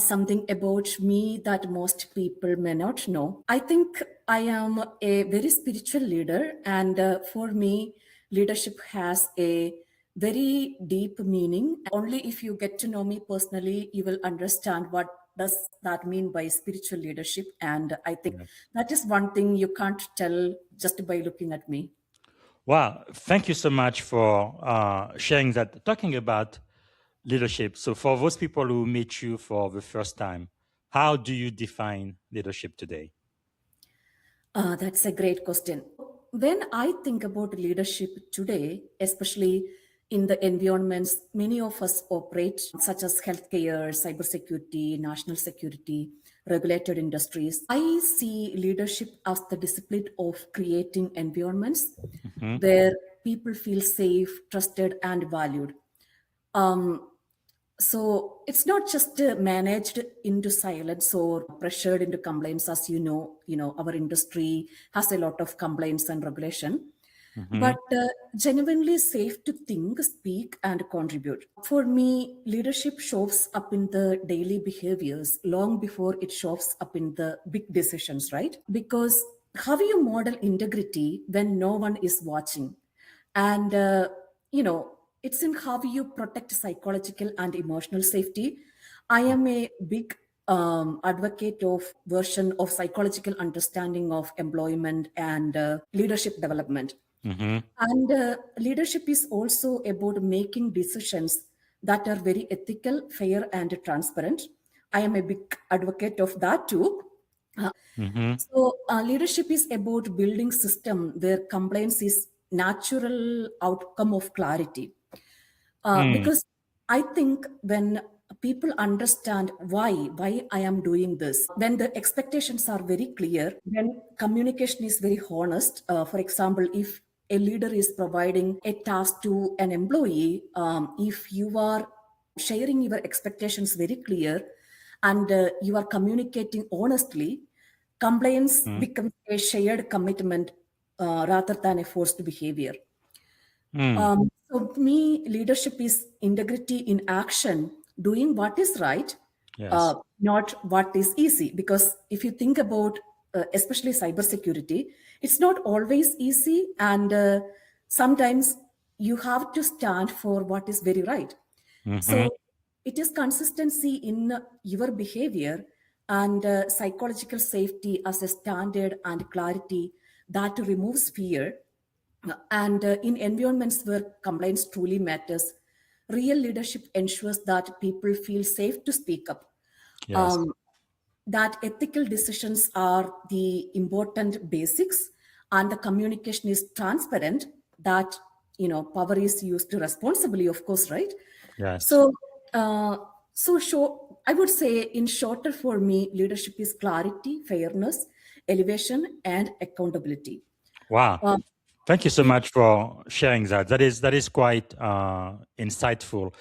something about me that most people may not know. I think I am a very spiritual leader, and for me, leadership has a very deep meaning. Only if you get to know me personally, you will understand what does that mean by spiritual leadership. And I think that is one thing you can't tell just by looking at me. Wow, thank you so much for sharing that. Talking about leadership, so for those people who meet you for the first time, how do you define leadership today? That's a great question. When I think about leadership today, especially in the environments many of us operate, such as healthcare, cybersecurity, national security, regulated industries, I see leadership as the discipline of creating environments Mhm. where people feel safe, trusted, and valued. Um, so it's not just managed into silence or pressured into complaints. As our industry has a lot of complaints and regulation, Mhm. but genuinely safe to think, speak, and contribute. For me, leadership shows up in the daily behaviors long before it shows up in the big decisions, right? Because how you model integrity when no one is watching? And it's in how you protect psychological and emotional safety. I am a big advocate of version of psychological understanding of employment and leadership development. Mhm. And leadership is also about making decisions that are very ethical, fair, and transparent. I am a big advocate of that too. Mhm. So leadership is about building system where compliance is natural outcome of clarity. Mm. Because I think when people understand why I am doing this, when the expectations are very clear, when communication is very honest. For example, if a leader is providing a task to an employee, if you are sharing your expectations very clear and you are communicating honestly, compliance Mm. becomes a shared commitment rather than a forced behavior. Mm. So, me, leadership is integrity in action, doing what is right, Yes. not what is easy. Because if you think about, especially cybersecurity, it's not always easy, and sometimes you have to stand for what is very right. Mhm. So, it is consistency in your behavior and psychological safety as a standard and clarity that removes fear. And in environments where compliance truly matters, real leadership ensures that people feel safe to speak up, Yes. um, that ethical decisions are the important basics, and the communication is transparent, that power is used responsibly, of course, right? Yes. So, uh, I would say, in shorter, for me, leadership is clarity, fairness, elevation, and accountability. Wow. Uh, Thank you so much for sharing that. That is quite insightful.